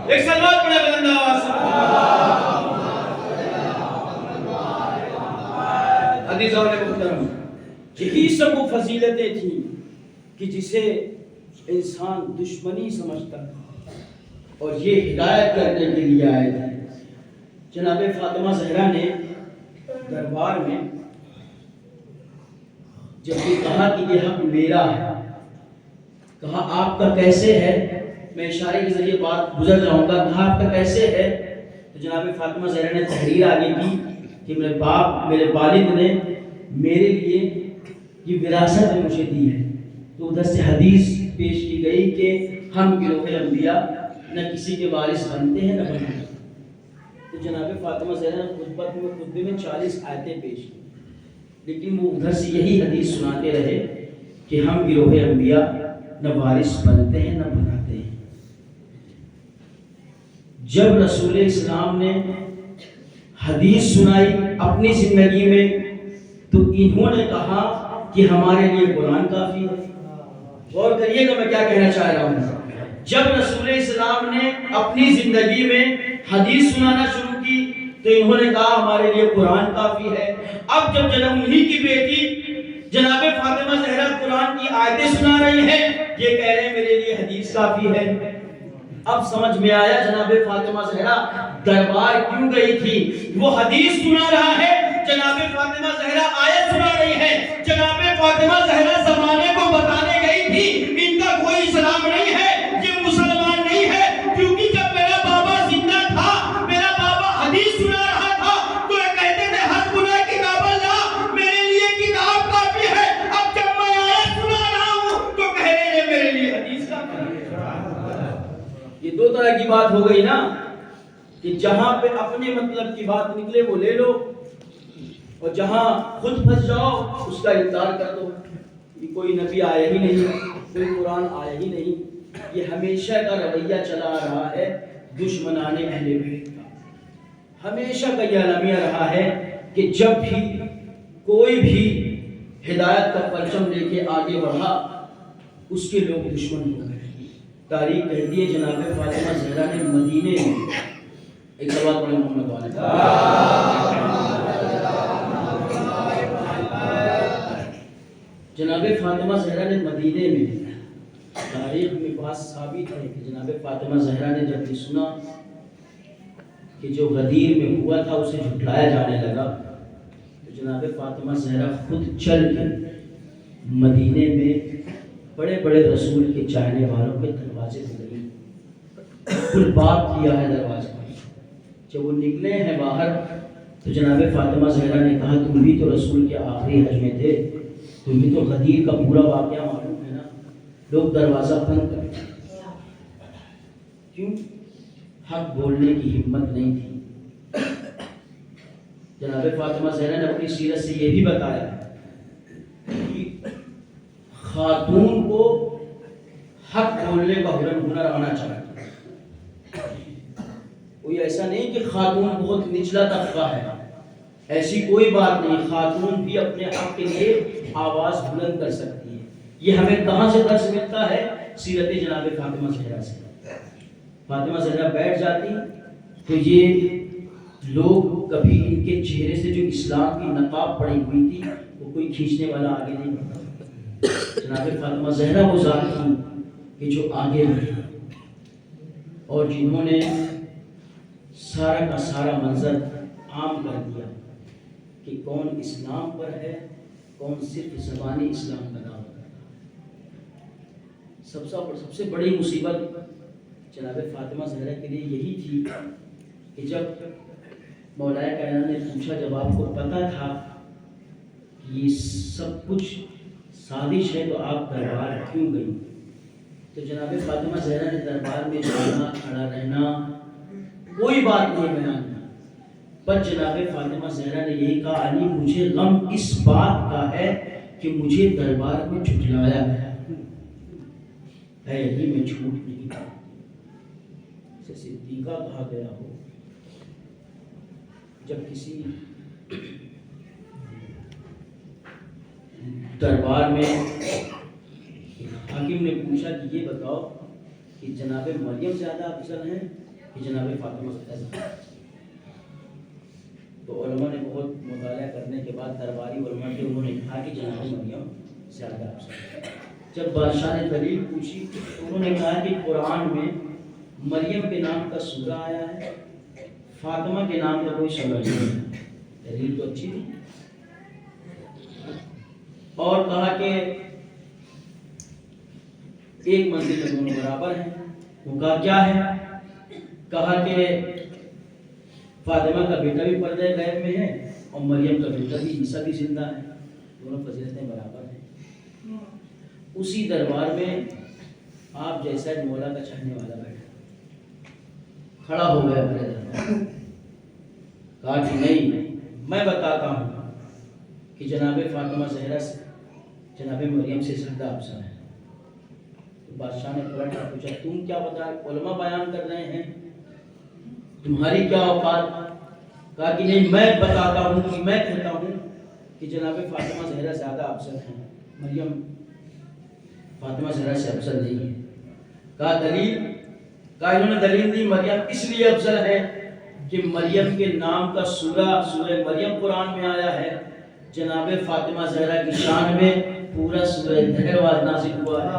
ایک سلوات پڑھے بلند آواز سے. عزیزان محترم، یہی سب وہ فضیلتیں تھیں کہ جسے انسان دشمنی سمجھتا اور یہ ہدایت کرنے کے لیے آئے تھے. جناب فاطمہ زہرا نے دربار میں جب یہ کہا کہ یہ حق میرا ہے، کہا آپ کا کیسے ہے؟ میں اشارے کے ذریعے بات گزر جاؤں گا. کہا آپ کا کیسے ہے؟ تو جناب فاطمہ زہرا نے تحریر آگے کی کہ میرے باپ میرے والد نے میرے لیے یہ وراثت مجھے دی ہے. تو ادھر سے حدیث پیش کی گئی کہ ہم گروہ انبیاء نہ کسی کے وارث بنتے ہیں نہ بنتے ہیں. تو جناب فاطمہ زہرا نے خطبے میں 40 آیتیں پیش کی، لیکن وہ ادھر سے یہی حدیث سناتے رہے کہ ہم گروہ انبیاء نہ وارث بنتے ہیں نہ بناتے ہیں. جب رسول اسلام نے حدیث سنائی اپنی زندگی میں تو انہوں نے کہا کہ ہمارے لیے قرآن کافی ہے. غور کریے گا میں کیا کہنا چاہ رہا ہوں. جب رسول اسلام نے اپنی زندگی میں حدیث سنانا شروع کی تو انہوں نے کہا ہمارے لیے قرآن کافی ہے. اب جب انہی کی بیٹی جناب فاطمہ زہرا قرآن کی آیتیں سنا رہی ہیں، یہ کہہ رہے ہیں میرے لیے حدیث کافی ہے. اب سمجھ میں آیا جناب فاطمہ زہرا دربار کیوں گئی تھی. وہ حدیث سنا رہا ہے, جناب فاطمہ زہرا آیت سنا رہی ہے. جناب فاطمہ زہرا زمانے کو بتانے گئی تھی ان کا کوئی اسلام نہیں ہے, یہ مسلمان نہیں ہے, کیونکہ جب میرا بابا زندہ تھا, میرا بابا حدیث سنا رہا تھا, تو یہ کہتے تھے حسبنا کتاب اللہ, میرے لیے کتاب کافی ہے. اب جب میں آیت سنا رہا ہوں تو کہہ رہے ہیں میرے لیے حدیث کافی ہے. یہ دو طرح کی بات ہو گئی نا, کہ جہاں پہ اپنے مطلب کی بات نکلے وہ لے لو, اور جہاں خود پھنس جاؤ اس کا انکار کر دو. یہ کوئی نبی آیا ہی نہیں, کوئی قرآن آیا ہی نہیں. یہ ہمیشہ کا رویہ چلا آ رہا ہے دشمنان اہل بیت کا. ہمیشہ کا یہ المیہ رہا ہے کہ جب بھی کوئی بھی ہدایت کا پرچم لے کے آگے بڑھا اس کے لوگ دشمن ہو گئے. تاریخ کہتی ہے جناب فاطمہ زہرا نے مدینے میں ایک سوال پڑھیں محمد والد, جناب فاطمہ زہرا نے مدینے میں, تاریخ میں بات ثابت ہے کہ جناب فاطمہ زہرا نے جب یہ سنا کہ جو غدیر میں ہوا تھا اسے جھٹلایا جانے لگا, تو جناب فاطمہ زہرا خود چل کے مدینے میں بڑے بڑے رسول کے چاہنے والوں کے دروازے پہ گئی, کل بات کیا ہے دروازے پر. جب وہ نکلے ہیں باہر تو جناب فاطمہ زہرا نے کہا تم بھی تو رسول کے آخری حج میں تھے, تمہیں تو غدیر کا پورا واقعہ معلوم ہے نا. لوگ دروازہ بند کرتے, کیوں؟ حق بولنے کی ہمت نہیں تھی. جناب فاطمہ زہرا نے اپنی سیرت سے یہ بھی بتایا کہ خاتون کو حق بولنے کا ہنر آنا چاہیے. کوئی ایسا نہیں کہ خاتون بہت نچلا طبقہ ہے, ایسی کوئی بات نہیں. خاتون بھی اپنے حق کے لیے آواز بلند کر سکتی ہے. یہ ہمیں کہاں سے درس ملتا ہے؟ سیرت جناب فاطمہ زہرا سے. فاطمہ زہرا بیٹھ جاتی تو یہ لوگ کبھی ان کے چہرے سے جو اسلام کی نقاب پڑی ہوئی تھی وہ کوئی کھینچنے والا آگے نہیں بڑھتا. جناب فاطمہ زہرا وہ ذات تھی کہ جو آگے بڑھی اور جنہوں نے سارا کا سارا منظر عام کر دیا کہ کون اسلام پر ہے, کون صرف زبانی اسلام کا دعویٰ کرتا ہے. سب سے بڑی مصیبت جناب فاطمہ زہرا کے لیے یہی تھی کہ جب مولا کائنات نے پوچھا, جب آپ کو پتہ تھا کہ یہ سب کچھ سازش ہے تو آپ دربار کیوں گئی؟ تو جناب فاطمہ زہرا نے دربار میں جانا, کھڑا رہنا, کوئی بات نہیں بیان کی. پر جناب فاطمہ زہرا نے یہی کہا علی مجھے غم اس بات کا ہے کہ مجھے دربار میں جھٹلایا گیا ہے, علی میں جھوٹ نہیں کہا. اسے صدیقہ کہا گیا ہو. جب کسی دربار میں حاکم نے پوچھا کہ یہ بتاؤ کہ جناب مریم زیادہ افضل ہیں کہ جناب فاطمہ زہرا, تو علماء نے بہت مطالعہ کرنے کے بعد درباری علماء کے انہوں نے کہا کہ جناب مریم زیادہ افضل ہیں. جب بادشاہ نے دلیل پوچھی تو انہوں نے کہا کہ قرآن میں مریم کے نام کا سورہ آیا ہے, فاطمہ کے نام کا کوئی سورہ نہیں ہے. دلیل تو اچھی تھی. اور کہا کہ ایک منزل میں دونوں برابر ہیں. وہ کہا کیا ہے؟ کہا کہ فاطمہ کا بیٹا بھی پردہ غیب میں ہے اور مریم کا بیٹا بھی عیسیٰ بھی زندہ ہے, دونوں فضیلتیں برابر ہیں. اسی دربار میں آپ جیسا ایک مولا کا چاہنے والا بیٹھا, کھڑا ہو گیا میرے دربار, کہا کہ نہیں میں بتاتا ہوں کہ جناب فاطمہ زہرا سے جناب مریم سے زیادہ افضل ہے. تو بادشاہ نے پلٹ کر پوچھا تم کیا بتا, علماء بیان کر رہے ہیں, تمہاری کیا اوقات؟ کہا کہ نہیں میں بتاتا ہوں کہ میں کہتا ہوں کہ جناب فاطمہ زہرا زیادہ افضل ہیں, مریم فاطمہ زہرا سے افضل نہیں ہے. کہا دلیل؟ کہا انہوں نے دلیل دی مریم اس لیے افضل ہے کہ مریم کے نام کا سورہ مریم قرآن میں آیا ہے, جناب فاطمہ زہرا کی شان میں پورا سورہ دہر نازل ہوا ہے.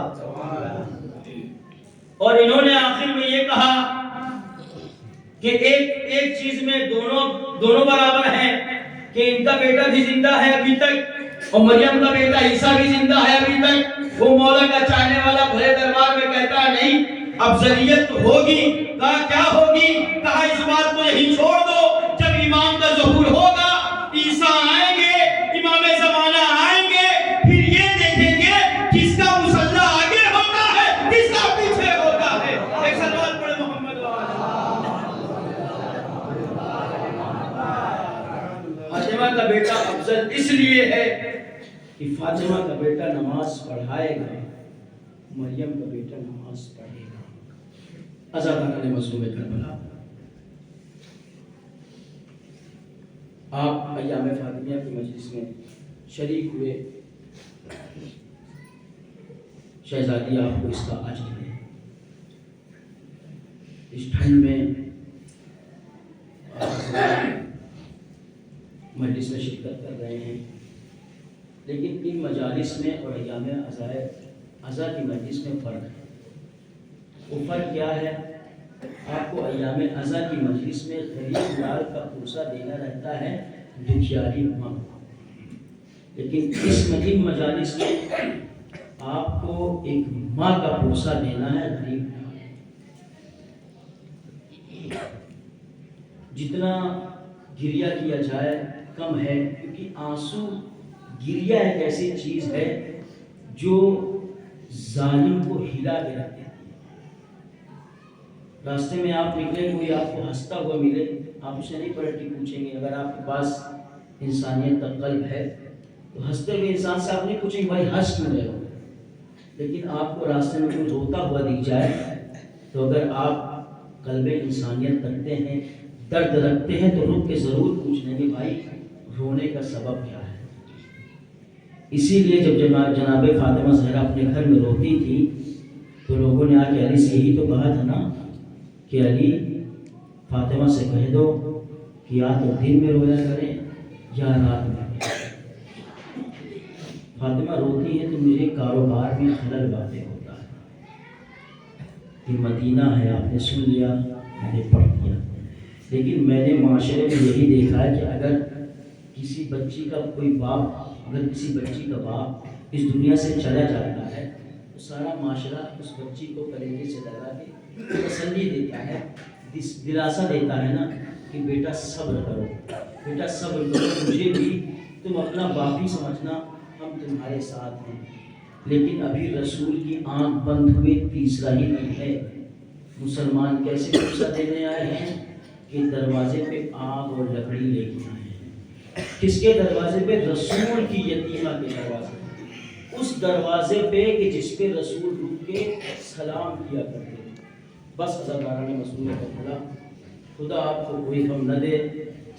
اور انہوں نے آخر میں یہ کہا کہ ایک چیز میں دونوں برابر ہیں کہ ان کا بیٹا بھی زندہ ہے ابھی تک اور مریم کا بیٹا عیسیٰ بھی زندہ ہے ابھی تک۔ وہ مولا کا چاہنے والا بھرے دربار میں کہتا ہے نہیں افضلیت ہوگی۔ کہا کیا ہوگی؟ کہا اس بات کو یہی چھوڑ دو، جب امام کا ظہور ہوگا عیسیٰ آئیں گے، امام زمانہ آئیں گے، پھر یہ دیکھیں گے کس کا مصلی آگے ہوتا ہے کس کا پیچھے ہوتا ہے۔ ایک صلوات پڑھے محمد فاطمہ کا بیٹا افضل اس لیے ہے کہ فاطمہ کا بیٹا نماز پڑھائے گا، مریم کا بیٹا نماز پڑھے گا۔ عزاداران مظلوم کربلا، آپ ایام فاطمیہ کی مجلس میں شریک ہوئے، شہزادی آپ کو اس کا اجر دے۔ اس ٹھنڈ میں مجلس میں شرکت کر رہے ہیں، لیکن ان مجالس میں اور ایام عزا کی مجلس میں فرق ہے۔ وہ فرق کیا ہے؟ آپ کو ایام عزا کی مجلس میں غریب لال کا پوسا دینا رہتا ہے دکھیاری ماں، لیکن ان مجالس میں آپ کو ایک ماں کا پوسا دینا ہے غریب۔ جتنا گریہ کیا جائے کم ہے، کیونکہ آنسو گریہ ایک ایسی چیز ہے جو ظالم کو ہلا کے رکھ دیتی ہے۔ راستے میں آپ نکلے، کوئی آپ کو ہنستا ہوا ملے، آپ اسے نہیں پلٹ کے پوچھیں گے، اگر آپ کے پاس انسانیت کا قلب ہے تو ہنستے ہوئے انسان سے آپ نہیں پوچھیں گے بھائی ہنس کیوں رہے ہو۔ لیکن آپ کو راستے میں کوئی روتا ہوا دکھ جائے تو اگر آپ قلب انسانیت رکھتے ہیں، درد رکھتے ہیں، تو رک کے ضرور پوچھ لیں گے بھائی رونے کا سبب کیا ہے۔ اسی لیے جب جناب فاطمہ زہرا اپنے گھر میں روتی تھی تو لوگوں نے آ کے علی سے یہی تو کہا تھا نا کہ علی فاطمہ سے کہہ دو کہ یا تو دن میں رویا کریں یا رات میں۔ فاطمہ روتی ہے تو مجھے کاروبار میں خلل واقع ہوتا ہے کہ مدینہ ہے، آپ نے سن لیا، میں نے پڑھ لیا، لیکن میں نے معاشرے میں یہی دیکھا ہے کہ اگر کسی بچی کا باپ اس دنیا سے چلا جاتا ہے تو سارا معاشرہ اس بچی کو کلیجے سے لگا کے تسلی دیتا ہے، دلاسا دیتا ہے نا کہ بیٹا صبر کرو، بیٹا صبر کرو، مجھے بھی تم اپنا باپ ہی سمجھنا، ہم تمہارے ساتھ ہیں۔ لیکن ابھی رسول کی آنکھ بند ہوئے تیسرا ہی دن ہے، مسلمان کیسے فرصت دینے آئے ہیں کہ دروازے پہ آگ اور لکڑی لے کے آئے ہیں۔ کس کے دروازے پہ؟ رسول کی یتیمہ کے دروازے پہ، اس دروازے پہ کہ جس پہ رسول رک کے سلام کیا کرتے۔ بس عزاداران مظلوم کربلا، خدا آپ کو کوئی غم نہ دے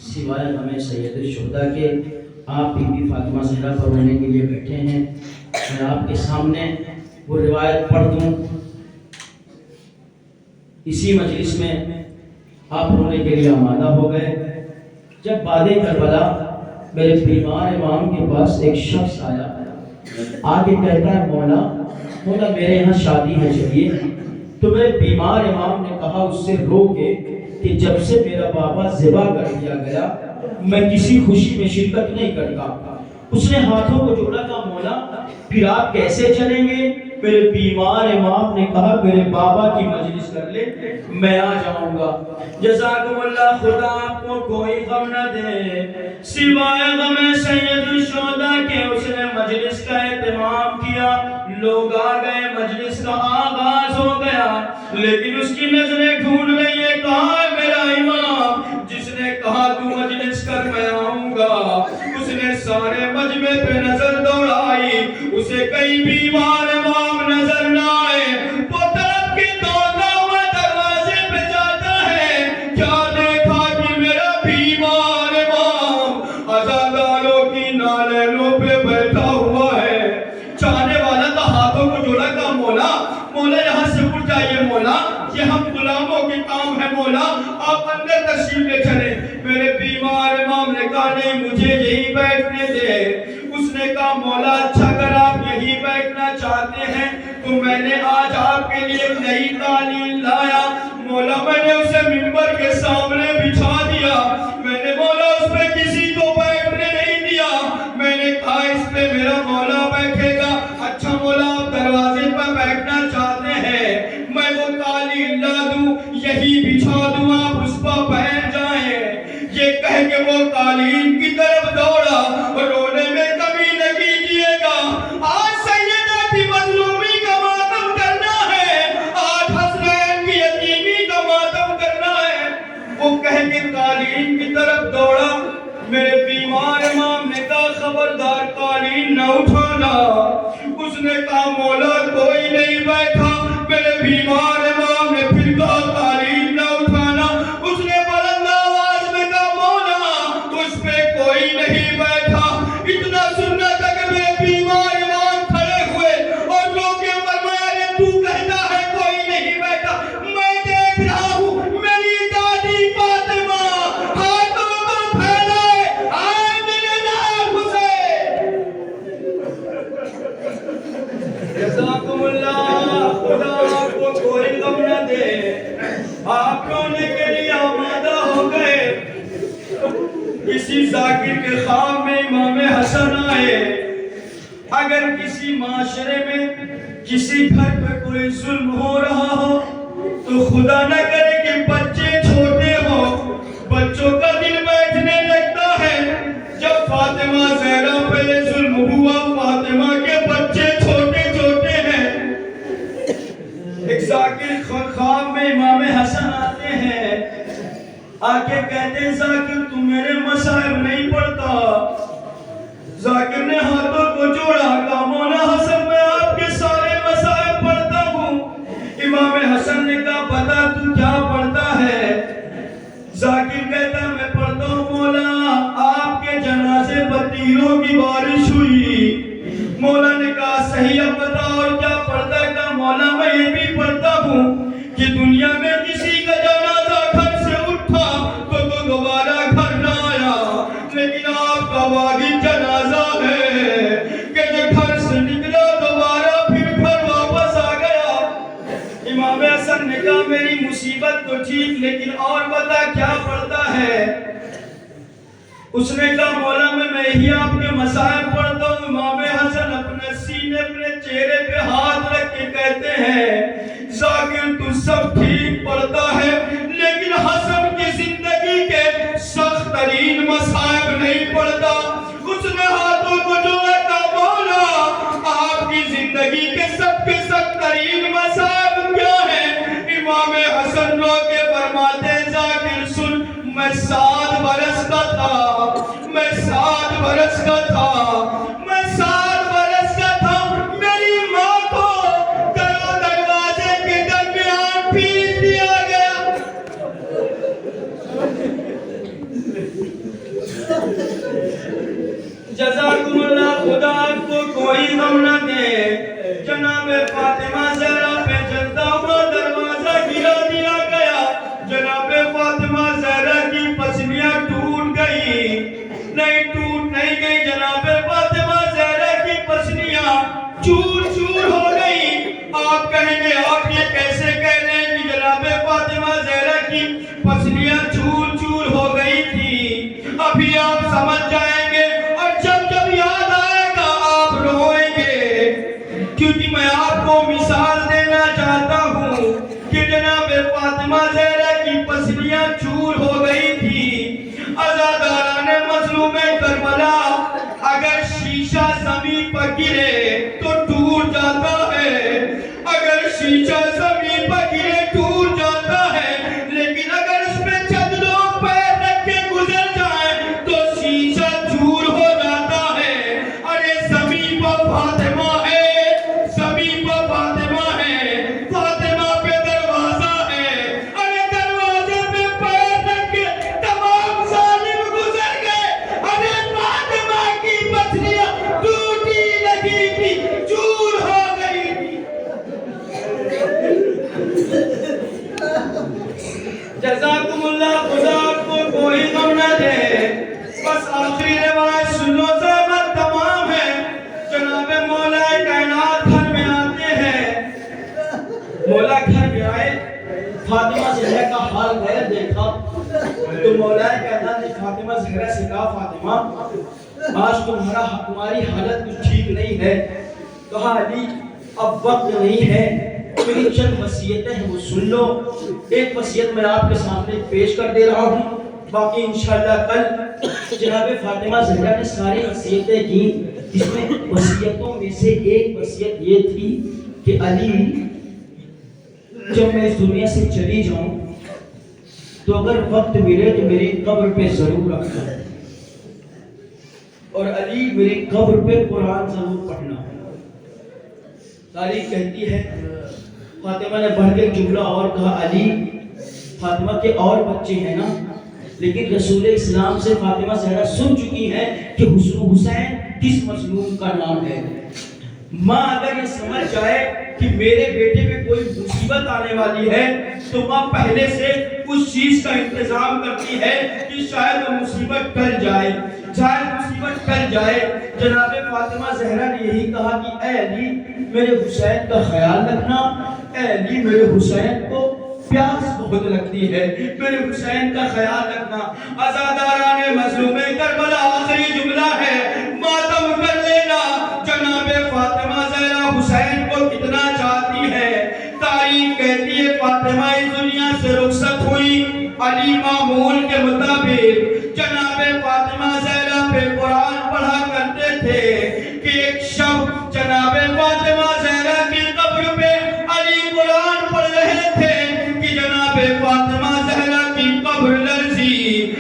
سوائے غم سید الشہداء کے۔ آپ بی بی فاطمہ زہرا پر رونے کے لیے بیٹھے ہیں، میں آپ کے سامنے وہ روایت پڑھ دوں۔ اسی مجلس میں آپ رونے کے لیے آمادہ ہو گئے جب بعد کربلا میرے بیمار امام کے پاس ایک شخص آیا، آگے کہتا ہے مولا میرے یہاں شادی ہے چلیے۔ تو میرے بیمار امام نے کہا اس سے رو کے کہ جب سے میرا بابا ذبح کر دیا گیا میں کسی خوشی میں شرکت نہیں کرتا۔ اس نے ہاتھوں کو جوڑا، کہا مولا پھر آپ کیسے چلیں گے؟ میرے بیمار امام نے کہا میرے بابا کی مجلس کر لے، میں آ جاؤں گا۔ جزاکم اللہ، خدا آپ کو کوئی غم نہ دے سوائے غم سید الشہداء کے۔ اس نے مجلس کا اہتمام کیا، لوگ آ گئے، مجلس کا آغاز ہو گیا، لیکن اس کی نظریں ڈھونڈ رہی ہے کہاں ہے میرا امام؟ جس نے کہا تو مجلس کر میں آؤں گا، اس نے سارے مجمع پہ نظر دوڑائی، اسے کئی بیمار امام نظر نہ آئے۔ وہ طرف کے دوڑتا ہوا دروازے پہ جاتا ہے، کیا دیکھا کہ میرا بیمار امام عزاداروں کی نالینوں پہ بیٹھا ہوا ہے۔ چاہنے والا تھا، ہاتھوں کو جوڑا، کہا مولا یہاں سے اٹھ جائیے، مولا یہ ہم غلاموں کے کام ہے، مولا آپ اندر تشریف لے چلیں۔ میرے بیمار امام نے کہا نہیں مجھے یہی بیٹھنے دے۔ اس نے کہا مولا اچھا اگر آپ یہی بیٹھنا چاہتے ہیں تو میں نے آج آپ کے لیے نئی قالین لایا مولا، میں نے اسے منبر کے سامنے بچھا دیا، میں نے مولا اس پہ کسی کو بیٹھنے نہیں دیا، میں نے کہا اس پہ میرا مولا بیٹھے گا۔ اچھا مولا آپ دروازے پر بیٹھنا چاہتے ہیں، میں وہ قالین لا دوں، یہی بچھا دوں، آپ اس پر بیٹھ جائیں۔ یہ کہہ کے وہ قالین کی طرف دوڑا، رونے میں کمی نہ کیجیے گا، آج سیدہ کی مظلومی کا ماتم کرنا ہے، آج حسنین کی یتیمی کا ماتم کرنا ہے۔ وہ کہہ کے قالین کی طرف دوڑا، میرے بیمار امام نے کہا خبردار قالین نہ اٹھانا۔ اس نے کہا مولا کوئی نہیں بیٹھا، میرے بیمار امام نے پھر کہا قالین نہ اٹھانا۔ اس نے بلند آواز میں کہا مولا اس پہ کوئی نہیں بیٹھا۔ اتنا سننا تک میرے بیمار امام کھڑے ہوئے اور لوگ کے فرمایا تو کہتا ہے کوئی نہیں بیٹھا، میں دیکھ رہا ہوں میری دادی فاطمہ ہاتھوں کو پھیلائے، آئے میرے نام حسین۔ جزاکم اللہ، خدا آپ کو کوئی غم نہ دے، آپ رونے کے لیے آمادہ ہو گئے۔ کسی ذاکر کے خواب میں امام حسن آئے، اگر کسی معاشرے میں کسی گھر پہ کوئی ظلم ہو رہا ہو تو خدا نہ کرے کہ بچے چھوٹے ہوں، بچوں کا دل بیٹھنے لگتا ہے۔ جب فاطمہ زہرا پہ یہ ظلم ہوا، فاطمہ کے بچے چھوٹے چھوٹے ہیں، ایک ذاکر خواب میں امام حسن آتے ہیں، آکے کہتے ہیں ذاکر تو میرے مصائب نہیں پڑھتا۔ ذاکر نے ہاتھوں کو جوڑا، کہا مولا حسن میں آپ کے سارے مصائب پڑھتا ہوں۔ امام حسن نے کہا بتا تو کیا پڑھتا ہے؟ ذاکر کہتا میں پڑھتا ہوں مولا آپ کے جنازے پر تیروں کی بارش ہوئی۔ مولا نے کہا صحیح، اب بتاؤ اور کیا پڑھتا ہے؟ کہا مولا میں یہ بھی پڑھتا ہوں کہ دنیا میں کسی کا جنازہ گھر سے اٹھا تو دوبارہ گھر نہ آیا، لیکن آپ کا واحد جنازہ ہے کہ جو گھر سے نکلا دوبارہ پھر گھر واپس آ گیا۔ امام حسن نے کہا میری مصیبت تو ٹھیک، لیکن اور بتا کیا پڑھتا ہے؟ اس نے کہا مولا میں یہی آپ کے مسائل پڑھتا ہوں۔ امام حسن اپنے سینے اپنے چہرے پہ ہاتھ رکھ کے کہتے ہیں ذاکر تو سب ٹھیک پڑھتا ہے، لیکن حسن کی زندگی کے سخت ترین مصائب نہیں پڑھتا۔ اس نے ہاتھوں کو جوڑا، کہا مولا آپ کی زندگی کے سخت ترین مصائب کیا ہیں؟ امام حسن رو کے فرماتے ذاکر سن، میں 7 برس کا تھا، میں 7 برس کا تھا، میں 7 برس کا تھا، میری ماں کو دروازے کے درمیان پیٹ دیا گیا۔ جزاکم اللہ، خدا آپ کو کوئی غم نہ دے۔ جناب فاطمہ زہرا پہ جلتا ہوا دروازہ گرا دیا گیا، جناب فاطمہ زہرا کی پسلیاں ٹوٹ گئی، نہیں گئی، جناب فاطمہ زہرا کی پسلیاں چور چور ہو گئی۔ آپ کہیں گے آپ یہ کیسے کہہ رہے ہیں کہ جناب فاطمہ زہرا کی پسلیاں چور چور ہو گئی تھی؟ ابھی آپ سمجھ جائیں گے، اور جب یاد آئے گا آپ روئیں گے، کیونکہ میں آپ کو مثال دینا چاہتا ہوں کہ جناب فاطمہ زہرا کی پسلیاں چور ہو گئی تھی۔ عزاداران مظلوم کربلا، اگر شیشہ زمین پر گرے تو ٹوٹ جاتا ہے، اگر شیشہ زمین پر گرے ٹوٹ جاتا ہے، لیکن اگر اس پہ چند لوگ پیر رکھ کے گزر جائیں تو شیشہ چور ہو جاتا ہے۔ ارے زمین پر فاطمہ ہے، زمین پر فاطمہ ہے، فاطمہ پہ دروازہ ہے، ارے دروازے پہ پیر رکھ کے تمام ظالم گزر گئے، ارے فاطمہ کی پسلیاں ٹوٹی لگی تھی، چور ہو گئی تھی۔ جزاکم اللہ، خدا آپ کو کوئی غم نہ دے۔ بس آخری روایت سن لو، زحمت تمام ہے۔ جناب مولا کائنات گھر میں آتے ہیں، فاطمہ زہرا کا حال غیر دیکھا تو مولا کائنات نے فاطمہ زہرا سے کہا فاطمہ آج تمہاری حالت کچھ ٹھیک نہیں ہے. کہا علی اب وقت نہیں ہے, میری چند وصیتیں ہیں وہ سن لو. ایک وصیت میں آپ کے سامنے پیش کر دے رہا ہوں, باقی انشاءاللہ کل. جناب فاطمہ زہرا نے ساری وصیتیں کی, جس میں وصیتوں میں سے ایک وصیت یہ تھی کہ علی جب میں اس دنیا سے چلی جاؤں تو اگر وقت ملے تو میری قبر پہ ضرور رکھنا, اور علی میری قبر پہ قرآن ضرور پڑھنا. تاریخ کہتی ہے فاطمہ نے بڑھ کے جملہ اور کہا علی فاطمہ کے اور بچے ہیں نا, لیکن رسول اسلام سے فاطمہ زہرا سن چکی ہیں کہ حسین کس مظلوم کا نام ہے. ماں اگر یہ سمجھ جائے کہ میرے بیٹے پہ کوئی مصیبت آنے والی ہے تو ماں پہلے سے اس چیز کا انتظام کرتی ہے کہ شاید وہ مصیبت ٹل جائے, مصیبت ٹل جائے. جناب فاطمہ زہرا نے یہی کہا کہ اے علی میرے حسین کا خیال رکھنا, اے علی میرے حسین کو پیاس بہت لگتی ہے, میرے حسین کا خیال رکھنا. عزاداران مظلوم کربلا آخری جملہ ہے, ماتم کر لینا. جناب فاطمہ زہرا حسین کو کتنا چاہتی ہے. تاریخ کہتی ہے فاطمہ اس دنیا سے رخصت ہوئی علی معمول کے مطابق. جناب فاطمہ زہرا پہ قرآن پڑھا کرتے تھے کہ ایک شب جناب فاطمہ زہرا کی قبر پہ علی قرآن پڑھ رہے تھے کہ جناب فاطمہ زہرا کی قبر لرزی